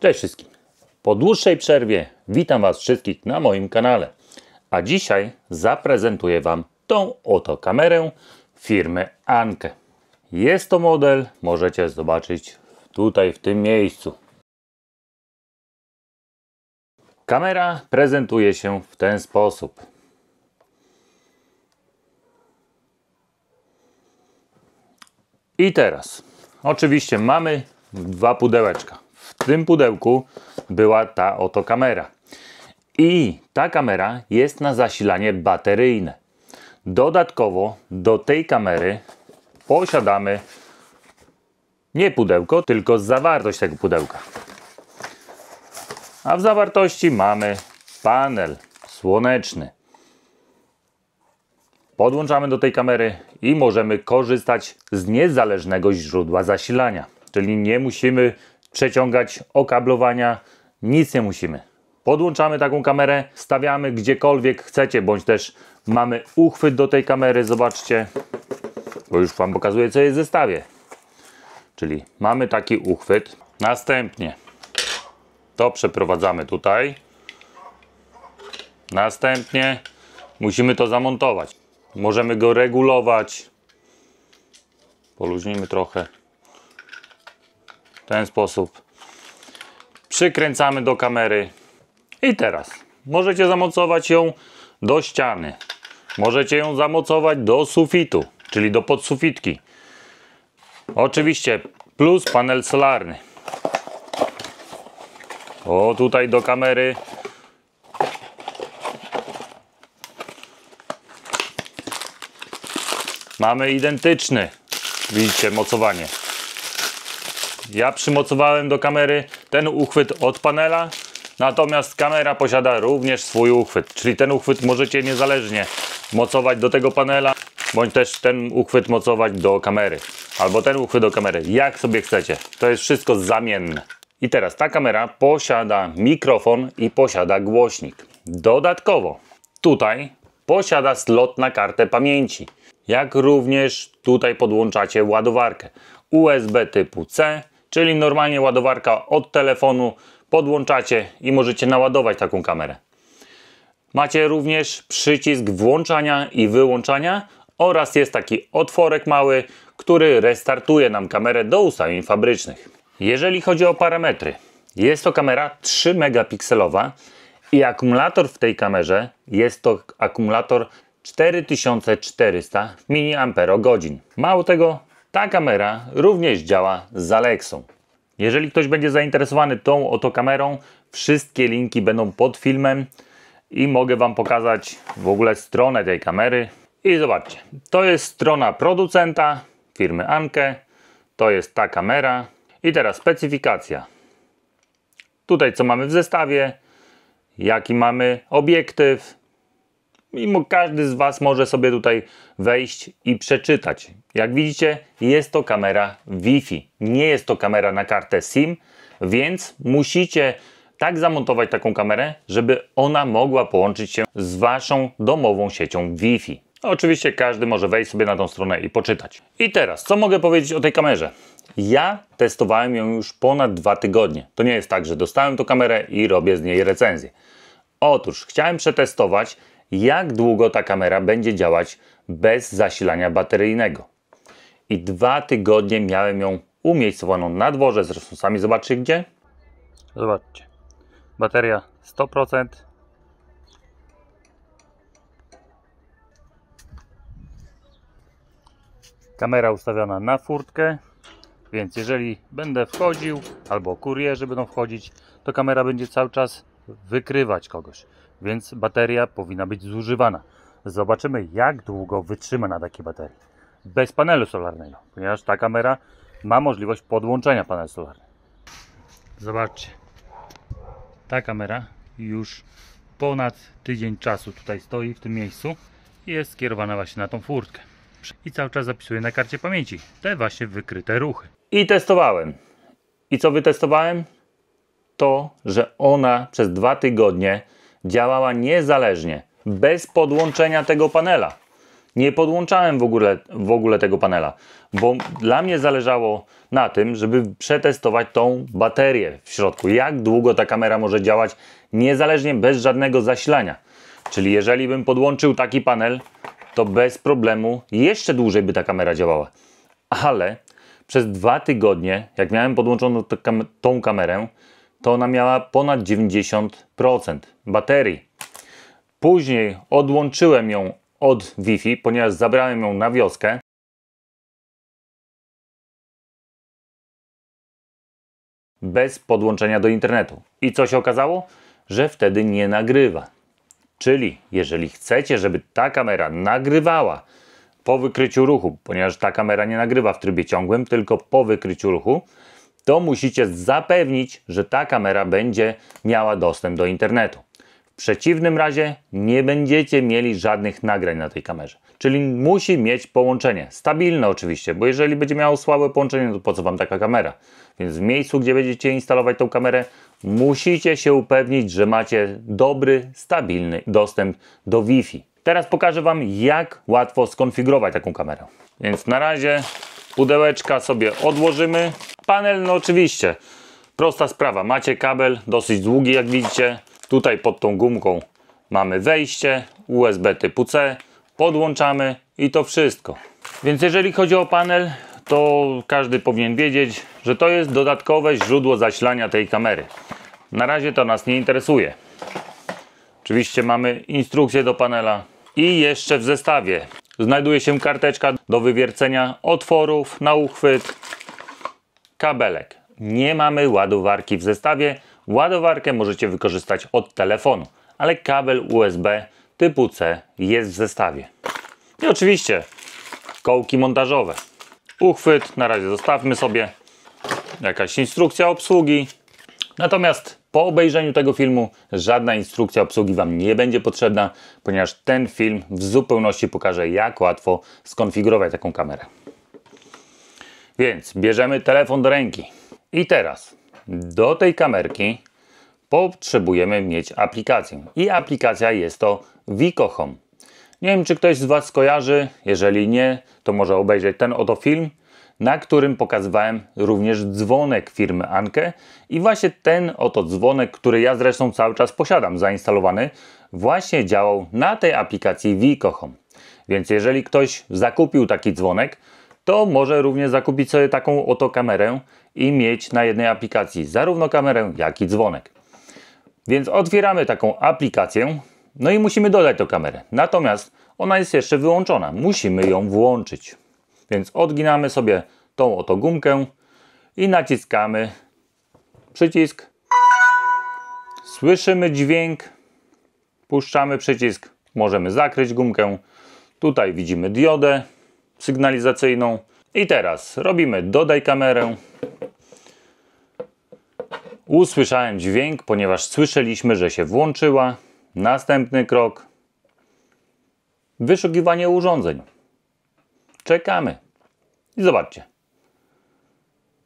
Cześć wszystkim. Po dłuższej przerwie witam Was wszystkich na moim kanale. A dzisiaj zaprezentuję Wam tą oto kamerę firmy Anke. Jest to model, możecie zobaczyć tutaj w tym miejscu. Kamera prezentuje się w ten sposób. I teraz oczywiście mamy dwa pudełeczka. W tym pudełku była ta oto kamera. I ta kamera jest na zasilanie bateryjne. Dodatkowo do tej kamery posiadamy nie pudełko, tylko zawartość tego pudełka. A w zawartości mamy panel słoneczny. Podłączamy do tej kamery i możemy korzystać z niezależnego źródła zasilania. Czyli nie musimy przeciągać okablowania, nic nie musimy. Podłączamy taką kamerę, stawiamy gdziekolwiek chcecie, bądź też mamy uchwyt do tej kamery, zobaczcie, bo już Wam pokazuję, co jest w zestawie. Czyli mamy taki uchwyt. Następnie to przeprowadzamy tutaj. Następnie musimy to zamontować. Możemy go regulować. Poluźnijmy trochę. W ten sposób. Przykręcamy do kamery. I teraz możecie zamocować ją do ściany. Możecie ją zamocować do sufitu, czyli do podsufitki. Oczywiście plus panel solarny. O, tutaj do kamery. Mamy identyczny, widzicie, mocowanie. Ja przymocowałem do kamery ten uchwyt od panela, natomiast kamera posiada również swój uchwyt. Czyli ten uchwyt możecie niezależnie mocować do tego panela, bądź też ten uchwyt mocować do kamery. Albo ten uchwyt do kamery, jak sobie chcecie. To jest wszystko zamienne. I teraz ta kamera posiada mikrofon i posiada głośnik. Dodatkowo tutaj posiada slot na kartę pamięci. Jak również tutaj podłączacie ładowarkę USB typu C, czyli normalnie ładowarka od telefonu podłączacie i możecie naładować taką kamerę. Macie również przycisk włączania i wyłączania oraz jest taki otworek mały, który restartuje nam kamerę do ustawień fabrycznych. Jeżeli chodzi o parametry, jest to kamera 3 megapikselowa i akumulator w tej kamerze jest to akumulator 4400 mAh. Mało tego, ta kamera również działa z Alexą. Jeżeli ktoś będzie zainteresowany tą oto kamerą, wszystkie linki będą pod filmem i mogę Wam pokazać w ogóle stronę tej kamery. I zobaczcie, to jest strona producenta firmy Anke, to jest ta kamera. I teraz specyfikacja. Tutaj co mamy w zestawie, jaki mamy obiektyw. I każdy z Was może sobie tutaj wejść i przeczytać. Jak widzicie, jest to kamera Wi-Fi. Nie jest to kamera na kartę SIM, więc musicie tak zamontować taką kamerę, żeby ona mogła połączyć się z Waszą domową siecią Wi-Fi. Oczywiście każdy może wejść sobie na tą stronę i poczytać. I teraz, co mogę powiedzieć o tej kamerze? Ja testowałem ją już ponad 2 tygodnie. To nie jest tak, że dostałem tą kamerę i robię z niej recenzję. Otóż chciałem przetestować, jak długo ta kamera będzie działać bez zasilania bateryjnego. I 2 tygodnie miałem ją umiejscowioną na dworze, zresztą sami zobaczcie gdzie. Zobaczcie, bateria 100%. Kamera ustawiona na furtkę, więc jeżeli będę wchodził, albo kurierzy będą wchodzić, to kamera będzie cały czas wykrywać kogoś. Więc bateria powinna być zużywana. Zobaczymy, jak długo wytrzyma na takiej baterii. Bez panelu solarnego, ponieważ ta kamera ma możliwość podłączenia panelu solarnego. Zobaczcie. Ta kamera już ponad tydzień czasu tutaj stoi w tym miejscu i jest skierowana właśnie na tą furtkę. I cały czas zapisuję na karcie pamięci te właśnie wykryte ruchy. I testowałem. I co wytestowałem? To, że ona przez 2 tygodnie działała niezależnie, bez podłączenia tego panela. nie podłączałem w ogóle tego panela, bo dla mnie zależało na tym, żeby przetestować tą baterię w środku. Jak długo ta kamera może działać niezależnie, bez żadnego zasilania. Czyli jeżeli bym podłączył taki panel, to bez problemu jeszcze dłużej by ta kamera działała. Ale przez 2 tygodnie, jak miałem podłączoną tą kamerę, to ona miała ponad 90% baterii. Później odłączyłem ją od Wi-Fi, ponieważ zabrałem ją na wioskę. Bez podłączenia do internetu. I co się okazało? Że wtedy nie nagrywa. Czyli jeżeli chcecie, żeby ta kamera nagrywała po wykryciu ruchu, ponieważ ta kamera nie nagrywa w trybie ciągłym, tylko po wykryciu ruchu, to musicie zapewnić, że ta kamera będzie miała dostęp do internetu. W przeciwnym razie nie będziecie mieli żadnych nagrań na tej kamerze. Czyli musi mieć połączenie. Stabilne oczywiście, bo jeżeli będzie miało słabe połączenie, to po co wam taka kamera? Więc w miejscu, gdzie będziecie instalować tą kamerę, musicie się upewnić, że macie dobry, stabilny dostęp do Wi-Fi. Teraz pokażę wam, jak łatwo skonfigurować taką kamerę. Więc na razie pudełeczka sobie odłożymy. Panel, no oczywiście, prosta sprawa. Macie kabel dosyć długi, jak widzicie. Tutaj pod tą gumką mamy wejście, USB typu C, podłączamy i to wszystko. Więc jeżeli chodzi o panel, to każdy powinien wiedzieć, że to jest dodatkowe źródło zasilania tej kamery. Na razie to nas nie interesuje. Oczywiście mamy instrukcję do panela i jeszcze w zestawie znajduje się karteczka do wywiercenia otworów na uchwyt, kabelek. Nie mamy ładowarki w zestawie. Ładowarkę możecie wykorzystać od telefonu, ale kabel USB typu C jest w zestawie. I oczywiście kołki montażowe. Uchwyt na razie zostawmy sobie. Jakaś instrukcja obsługi. Natomiast po obejrzeniu tego filmu żadna instrukcja obsługi wam nie będzie potrzebna, ponieważ ten film w zupełności pokaże, jak łatwo skonfigurować taką kamerę. Więc bierzemy telefon do ręki. I teraz do tej kamerki potrzebujemy mieć aplikację. I aplikacja jest to Vico Home. Nie wiem, czy ktoś z was skojarzy. Jeżeli nie, to może obejrzeć ten oto film, na którym pokazywałem również dzwonek firmy Anke. I właśnie ten oto dzwonek, który ja zresztą cały czas posiadam zainstalowany, właśnie działał na tej aplikacji Vico Home. Więc jeżeli ktoś zakupił taki dzwonek, to może również zakupić sobie taką oto kamerę i mieć na jednej aplikacji zarówno kamerę, jak i dzwonek. Więc otwieramy taką aplikację, no i musimy dodać tę kamerę. Natomiast ona jest jeszcze wyłączona. Musimy ją włączyć. Więc odginamy sobie tą oto gumkę i naciskamy przycisk. Słyszymy dźwięk. Puszczamy przycisk. Możemy zakryć gumkę. Tutaj widzimy diodę sygnalizacyjną. I teraz robimy dodaj kamerę. Usłyszałem dźwięk, ponieważ słyszeliśmy, że się włączyła. Następny krok. Wyszukiwanie urządzeń. Czekamy. I zobaczcie.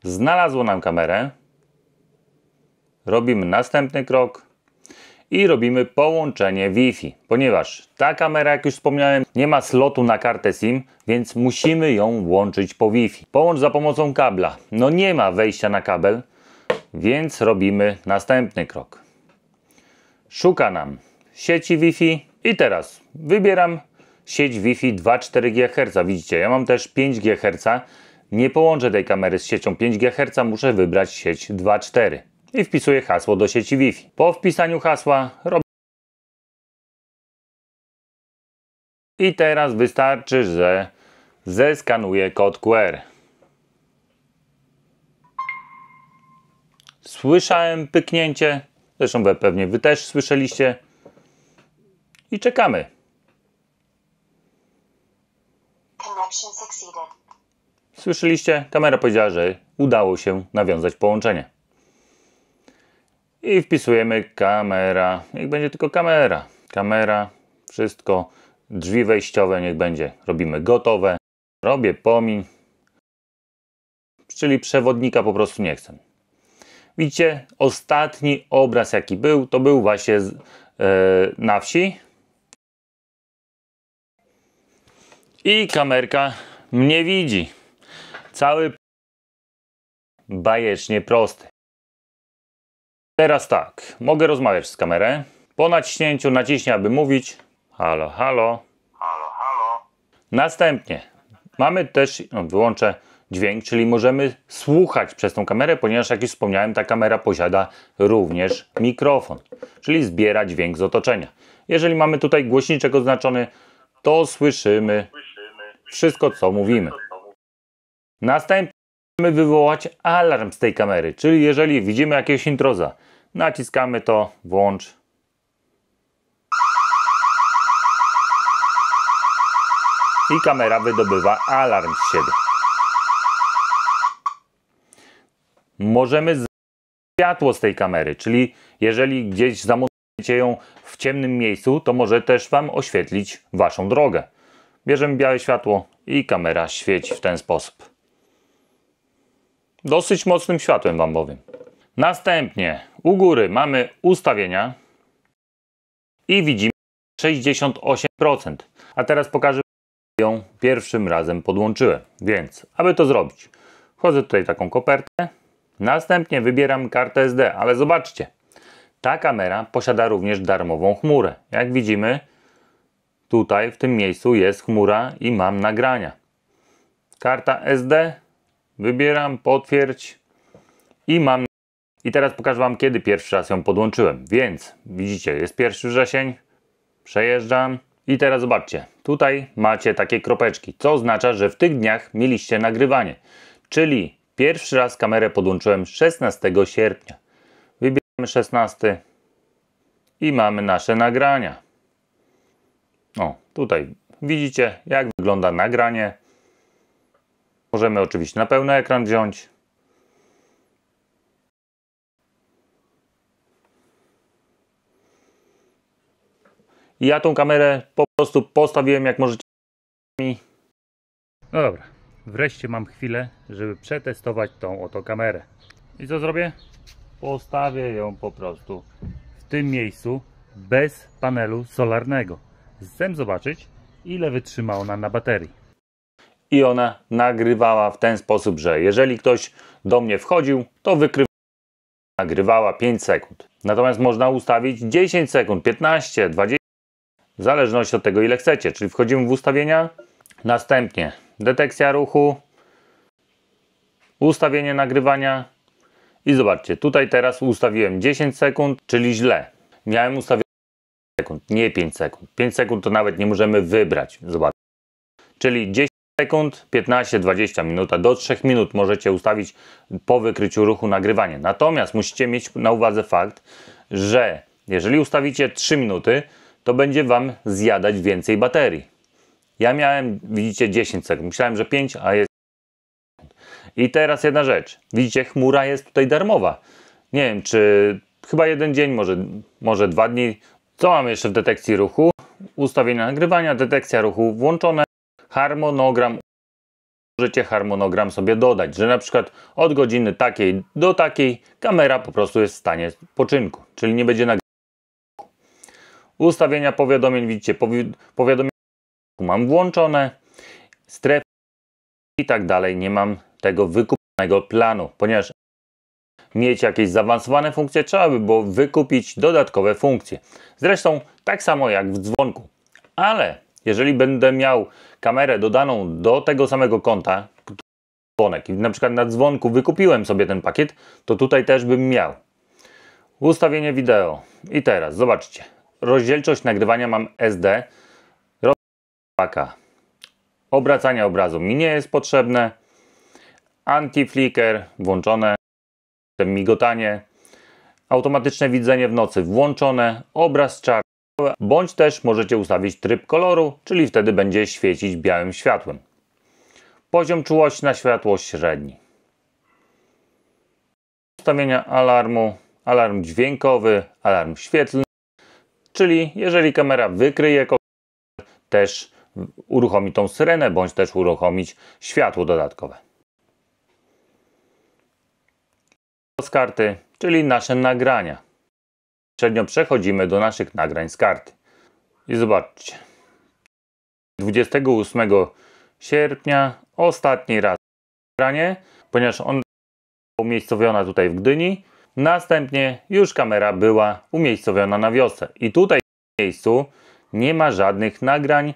Znalazło nam kamerę. Robimy następny krok. I robimy połączenie Wi-Fi. Ponieważ ta kamera, jak już wspomniałem, nie ma slotu na kartę SIM, więc musimy ją łączyć po Wi-Fi. Połącz za pomocą kabla. No nie ma wejścia na kabel, więc robimy następny krok. Szuka nam sieci Wi-Fi i teraz wybieram sieć Wi-Fi 2,4 GHz. Widzicie, ja mam też 5 GHz. Nie połączę tej kamery z siecią 5 GHz, muszę wybrać sieć 2,4 i wpisuję hasło do sieci Wi-Fi. Po wpisaniu hasła robię. I teraz wystarczy, że zeskanuję kod QR. Słyszałem pyknięcie, zresztą pewnie wy też słyszeliście. I czekamy. Słyszeliście? Kamera powiedziała, że udało się nawiązać połączenie. I wpisujemy kamera. Niech będzie tylko kamera. Kamera, wszystko. Drzwi wejściowe niech będzie. Robimy gotowe. Robię pomiń. Czyli przewodnika po prostu nie chcę. Widzicie, ostatni obraz jaki był, to był właśnie na wsi. I kamerka mnie widzi. Cały bajecznie prosty. Teraz tak, mogę rozmawiać z kamerą. Po naciśnięciu naciśnij, aby mówić. Halo, halo. Halo, halo. Następnie mamy też, wyłączę dźwięk, czyli możemy słuchać przez tą kamerę, ponieważ jak już wspomniałem, ta kamera posiada również mikrofon, czyli zbiera dźwięk z otoczenia. Jeżeli mamy tutaj głośniczek oznaczony, to słyszymy wszystko, co mówimy. Następnie możemy wywołać alarm z tej kamery, czyli jeżeli widzimy jakiegoś intruza, naciskamy to, włącz. I kamera wydobywa alarm z siebie. Możemy światło z tej kamery, czyli jeżeli gdzieś zamontujecie ją w ciemnym miejscu, to może też Wam oświetlić Waszą drogę. Bierzemy białe światło i kamera świeci w ten sposób. Dosyć mocnym światłem Wam powiem. Następnie u góry mamy ustawienia i widzimy 68%. A teraz pokażę, ją pierwszym razem podłączyłem. Więc, aby to zrobić, wchodzę tutaj taką kopertę, następnie wybieram kartę SD, ale zobaczcie, ta kamera posiada również darmową chmurę. Jak widzimy, tutaj w tym miejscu jest chmura i mam nagrania. Karta SD, wybieram, potwierdź i mam. I teraz pokażę Wam, kiedy pierwszy raz ją podłączyłem. Więc widzicie, jest 1 wrzesień, przejeżdżam. I teraz zobaczcie, tutaj macie takie kropeczki, co oznacza, że w tych dniach mieliście nagrywanie. Czyli pierwszy raz kamerę podłączyłem 16 sierpnia. Wybieramy 16 i mamy nasze nagrania. O, tutaj widzicie, jak wygląda nagranie. Możemy oczywiście na pełny ekran wziąć. I ja tą kamerę po prostu postawiłem, jak możecie. No dobra, wreszcie mam chwilę, żeby przetestować tą oto kamerę. I co zrobię? Postawię ją po prostu w tym miejscu bez panelu solarnego. Chcę zobaczyć, ile wytrzyma ona na baterii. I ona nagrywała w ten sposób, że jeżeli ktoś do mnie wchodził, to nagrywała 5 sekund. Natomiast można ustawić 10 sekund, 15, 20, w zależności od tego, ile chcecie. Czyli wchodzimy w ustawienia, następnie detekcja ruchu, ustawienie nagrywania i zobaczcie, tutaj teraz ustawiłem 10 sekund, czyli źle. Miałem ustawione 5 sekund, nie 5 sekund. 5 sekund to nawet nie możemy wybrać. Zobaczcie. Czyli 10 sekund, 15, 20 minut, do 3 minut możecie ustawić po wykryciu ruchu nagrywanie. Natomiast musicie mieć na uwadze fakt, że jeżeli ustawicie 3 minuty, to będzie Wam zjadać więcej baterii. Ja miałem, widzicie, 10 sekund. Myślałem, że 5, a jest. I teraz jedna rzecz. Widzicie, chmura jest tutaj darmowa. Nie wiem, czy chyba jeden dzień, może 2 dni. Co mam jeszcze w detekcji ruchu? Ustawienia nagrywania, detekcja ruchu włączone. Harmonogram. Możecie harmonogram sobie dodać, że na przykład od godziny takiej do takiej kamera po prostu jest w stanie spoczynku, czyli nie będzie nagrywania. Ustawienia powiadomień, widzicie, powiadomienia mam włączone, strefy i tak dalej. Nie mam tego wykupionego planu, ponieważ mieć jakieś zaawansowane funkcje, trzeba by było wykupić dodatkowe funkcje. Zresztą tak samo jak w dzwonku. Ale jeżeli będę miał kamerę dodaną do tego samego konta, dzwonek, i na przykład na dzwonku wykupiłem sobie ten pakiet, to tutaj też bym miał. Ustawienie wideo. I teraz zobaczcie. Rozdzielczość nagrywania mam SD. Obracania obrazu mi nie jest potrzebne. Anti-flicker włączone. Migotanie. Automatyczne widzenie w nocy włączone. Obraz czarny. Bądź też możecie ustawić tryb koloru, czyli wtedy będzie świecić białym światłem. Poziom czułości na światło średni. Ustawienia alarmu. Alarm dźwiękowy, alarm świetlny. Czyli jeżeli kamera wykryje kogoś, też uruchomi tą syrenę, bądź też uruchomić światło dodatkowe. Z karty, czyli nasze nagrania. Średnio przechodzimy do naszych nagrań z karty. I zobaczcie. 28 sierpnia ostatni raz nagranie, ponieważ on umiejscowiona tutaj w Gdyni. Następnie już kamera była umiejscowiona na wiosce. I tutaj w miejscu nie ma żadnych nagrań,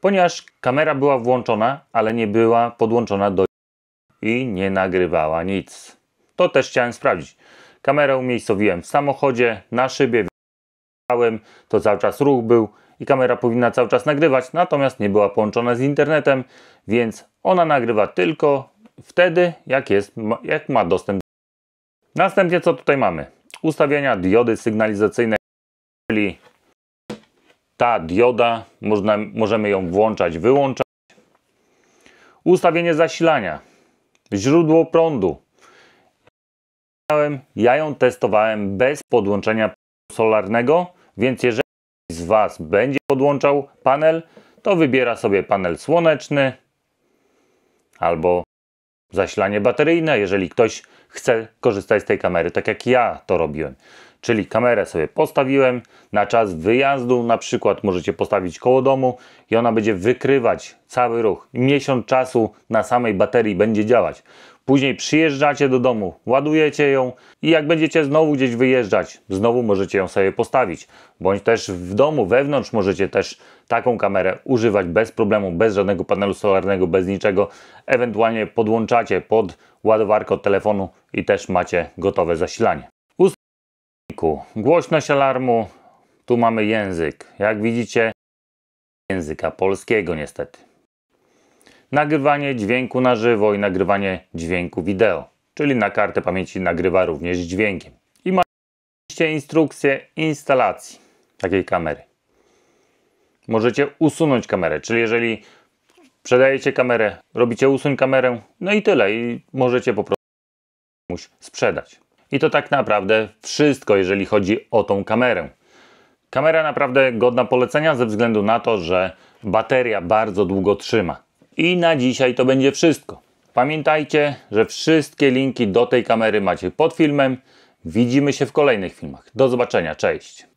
ponieważ kamera była włączona, ale nie była podłączona do i nie nagrywała nic. To też chciałem sprawdzić. Kamerę umiejscowiłem w samochodzie, na szybie, to cały czas ruch był i kamera powinna cały czas nagrywać, natomiast nie była połączona z internetem, więc ona nagrywa tylko wtedy, jak ma dostęp. Następnie co tutaj mamy? Ustawienia diody sygnalizacyjnej, czyli ta dioda, możemy ją włączać, wyłączać. Ustawienie zasilania, źródło prądu. Ja ją testowałem bez podłączenia solarnego, więc jeżeli ktoś z Was będzie podłączał panel, to wybiera sobie panel słoneczny albo zasilanie bateryjne, jeżeli ktoś chce korzystać z tej kamery, tak jak ja to robiłem. Czyli kamerę sobie postawiłem na czas wyjazdu, na przykład możecie postawić koło domu i ona będzie wykrywać cały ruch. Miesiąc czasu na samej baterii będzie działać. Później przyjeżdżacie do domu, ładujecie ją i jak będziecie znowu gdzieś wyjeżdżać, znowu możecie ją sobie postawić. Bądź też w domu, wewnątrz możecie też taką kamerę używać bez problemu, bez żadnego panelu solarnego, bez niczego. Ewentualnie podłączacie pod ładowarkę od telefonu i też macie gotowe zasilanie. Głośność alarmu, tu mamy język, jak widzicie języka polskiego niestety. Nagrywanie dźwięku na żywo i nagrywanie dźwięku wideo, czyli na kartę pamięci nagrywa również dźwiękiem. I macie instrukcję instalacji takiej kamery. Możecie usunąć kamerę, czyli jeżeli sprzedajecie kamerę, robicie usuń kamerę, no i tyle i możecie po prostu komuś sprzedać. I to tak naprawdę wszystko, jeżeli chodzi o tą kamerę. Kamera naprawdę godna polecenia ze względu na to, że bateria bardzo długo trzyma. I na dzisiaj to będzie wszystko. Pamiętajcie, że wszystkie linki do tej kamery macie pod filmem. Widzimy się w kolejnych filmach. Do zobaczenia, cześć!